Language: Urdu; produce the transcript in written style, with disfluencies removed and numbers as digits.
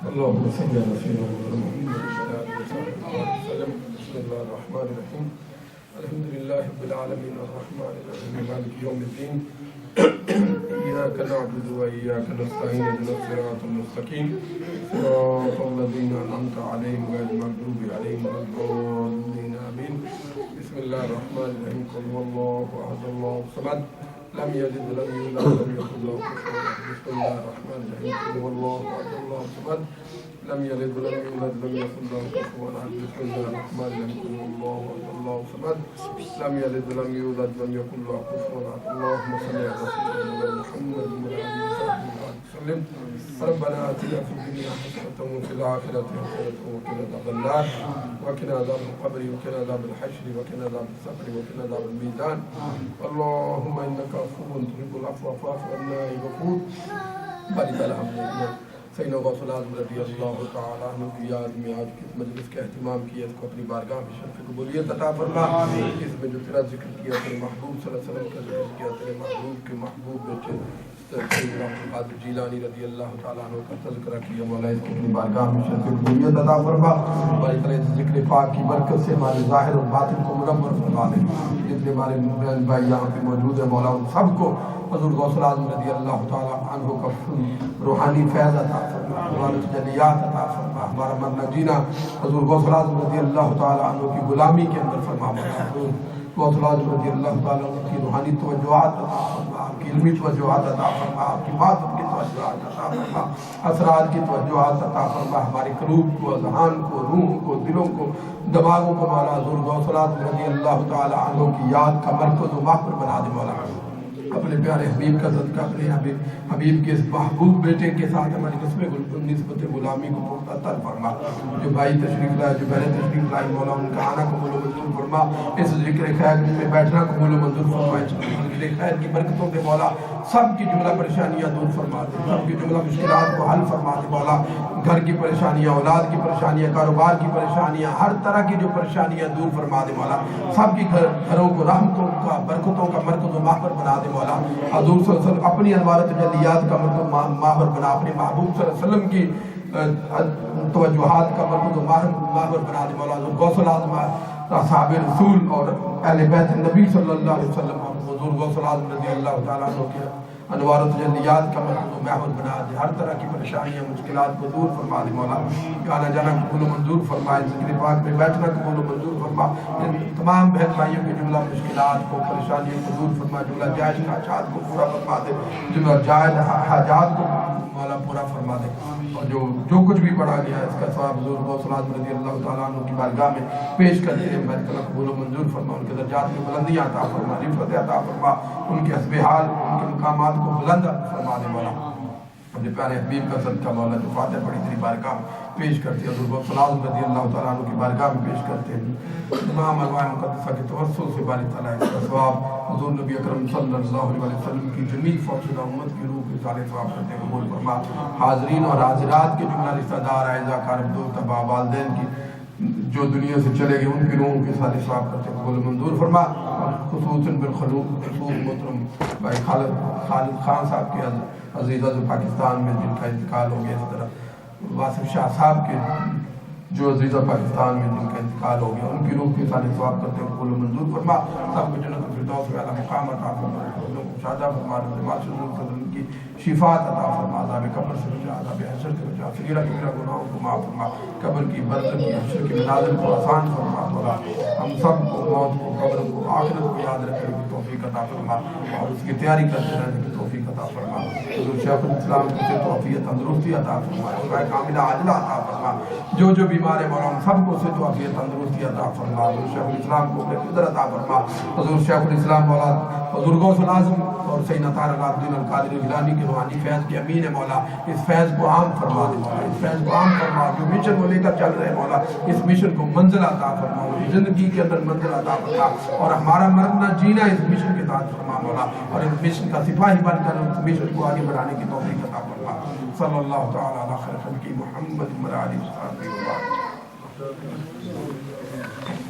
اللهم صل على سيدنا محمد وعلى آله وصحبه وسلم. بسم الله الرحمن الرحيم. الحمد لله رب العالمين الرحمن الرحيم مالك يوم الدين. إياك نعبد وإياك نستعين اهدنا الصراط المستقيم صراط الذين أنعمت عليهم غير المغضوب عليهم ولا الضالين آمين. بسم الله الرحمن الرحيم. قل هو الله أحد الله الصمد لم يلد ولم يولد ولم يكن له كفوا أحد. بسم الله الرحمن الرحيم. قل هو الله أحد الله الصمد لم يلد ولم يولد ولم يكن له كفوا أحد. بسم الله الرحمن الرحيم. قل هو الله أحد الله الصمد لم يلد ولم يولد ولم يكن له كفوا أحد. اللهم صل على سيدنا محمد وعلى آله وصحبه وسلم. ربنا آتنا في الدنيا حسنة وفي الآخرة حسنة وقنا عذاب النار وقنا عذاب القبر وقنا عذاب الحشر وقنا عذاب الصبر وقنا عذاب الميزان. اللهم إنك عفو تحب العفو فاعف عنا يا غفور. بارك الحمد سیدنا غوث العظم رضی اللہ تعالیٰ عنہ کی یاد میں آج کس مجلس کا اہتمام کیا، اس کو اپنی بارگاہ میں شرف قبولیت عطا فرما. اس میں جو تیرا ذکر کیا، تیرے محبوب صلی اللہ علیہ وسلم کا ذکر کیا، تیرے محبوب کے محبوب بیٹے سیدنا عبد القادر جیلانی رضی اللہ تعالیٰ عنہ کا تذکرہ کیا. مولا اس کو اپنی بارگاہ میں شرف قبولیت عطا فرما. باری طرح اس ذکر پاک کی برکت سے ہمارے ظاہر اور باطن کو منور فرما دے. جتنے ہمارے بہن بھائی یہاں پہ موجود ہیں مولا ان سب کو حضور غوث العظم رضی اللہ تعالیٰ عنہ کا روحانی فیض عطا فرما، ہمارے تجلیات عطا فرما. ہمارا مرنا جینا حضور غوث العظم رضی اللہ تعالیٰ عنہ کی غلامی کے اندر فرما. حضور غوث العظم رضی اللہ تعالیٰ عنہ کی روحانی توجہات عطا فرما، آپ کی علمی توجہات عطا فرما، آپ کی بات کی توجہات عطا فرما، اسرار کی توجہات عطا فرما. ہمارے قلوب کو، اذہان کو، روح کو، دلوں کو، دماغوں کو مولا حضور غوث العظم رضی اللہ تعالیٰ عنہ کی یاد کا مرکز و محور بنا دے. مولا اپنے پیارے حبیب کا صدقہ، اپنے حبیب کے اس محبوب بیٹے کے ساتھ ہماری نسبت غلامی کو پختہ تر فرما. جو بھائی تشریف لائے، جو بہنیں تشریف لائی، مولا ان کا آنا قبول و منظور فرما. اس ذکر خیر میں بیٹھنا قبول و منظور فرما. ذکر خیر کی برکتوں سے مولا سب کی جملہ پریشانیاں دور فرما دے، سب کی جملہ مشکلات کو حل فرما دے. مولا گھر کی پریشانیاں، اولاد کی پریشانیاں، کاروبار کی پریشانیاں، ہر طرح کی جو پریشانیاں دور فرما دے. مولا سب کی گھروں کو رحمتوں کا، برکتوں کا مرکز و محور بنا دے. مولا حضور صلی اللہ علیہ وسلم اپنی انوار تجلیات کا مرکز محور بنا، اپنے محبوب صلی اللہ علیہ وسلم کی توجہات کا مرکز و محور بنا دے. مولا حضور غوث العظم، اصحاب رسول اور اہل بیت نبی صلی اللہ علیہ وسلم اور حضور غوث العظم رضی اللہ تعالیٰ عنہ کے انوار و تجلیات کا مرکز و محور بنا دے. ہر طرح کی پریشانیاں، مشکلات کو دور فرما دے. مولا آنا جانا قبول و منظور فرمائے، ذکر پاک میں بیٹھنا قبول و منظور فرما. تمام بہن بھائیوں کی جملہ مشکلات کو، پریشانیوں کو دور فرما. جملہ جائز حاجات کو پورا فرما دے، جملہ جائز حاجات کو مولا پورا فرما دے. اور جو کچھ بھی پڑھا گیا ہے اس کا ثواب حضور غوث العظم رضی اللہ تعالیٰ عنہ کی بارگاہ میں پیش کرتے ہیں. بارک اللہ قبول و منظور فرما. ان کے درجات میں بلندیاں عطا فرما، رفعت عطا فرما. ان کے حسب حال، ان کے مقامات کو بلند فرما دے. مولا اپنے پیارے حبیب کا صدقہ مولا جو فاتح پڑھی تیری بارگاہ میں پیش کرتے ہیں، حضور غوث العظم رضی اللہ تعالیٰ عنہ کی بارگاہ میں پیش کرتے ہیں. تمام ارواح مقدسہ کے توسل سے باری تعالیٰ اس کا ثواب حضور نبی اکرم صلی اللہ علیہ وسلم کی جمیع فوج شدہ امت کی روح کے سارے ثواب کرتے قبول فرما. حاضرین اور حاضرات کے جملہ رشتہ دار، اعزا اقارب، دوست، احباب، والدین کی جو دنیا سے چلے گئے ان کی روحوں کے سارے ثواب کرتے قبول منظور فرما. اور خصوصاً بالخصوص محترم بھائی خالد خان صاحب کے عزیزہ جو پاکستان میں جن کا انتقال ہو گیا، اس طرح واصف شاہ صاحب کے جو عزیزہ پاکستان میں جن کا انتقال ہو گیا، ان کی روح کے سارے ثواب کرتے قبول منظور فرما. سب کو جنت الفردوس میں اعلیٰ مقام عطا فرما، ان کو شادہ فرما. ان کی شفاعت عطا فرما، عذاب قبر سے بچا، عذاب حشر سے بچا، صغیرہ کبیرہ گناہوں کو معاف فرما. قبر کی برزخ کی، حشر کی منازل کو آسان فرما. مولا ہم سب کو موت کو، قبر کو، آخرت کو یاد رکھنے کی توفیق عطا فرما اور اس کی تیاری کرتے رہنے کی توفیق عطا فرما. حضور شیخ الاسلام کو توفیق تندرستی عطا فرما، شفاء کاملہ عاجلہ عطا فرما. جو بیمار ہے مولا ہم سب کو صحت و عافیت تندرستی عطا فرما. حضور شیخ الاسلام کو قدر عطا فرما. حضور شیخ الاسلام مولا حضور غوث العظم اور سیدنا طارق الدین القادری جیلانی کے روحانی فیض کے امین ہے. مولا اس فیض کو عام فرما دے. مولا اس فیض کو عام فرما. جو مشن کو لے کر چل رہے ہیں مولا اس مشن کو منزل عطا فرما، زندگی کے اندر منزل عطا فرما. اور ہمارا مرنا جینا اس مشن کے تحت فرما مولا. اور اس مشن کا سپاہی بن کر اس مشن کو آگے بڑھانے کی توفیق عطا فرما. صلی اللہ تعالیٰ علی خیر خلقہ محمد و علی آلہ وصحبہ.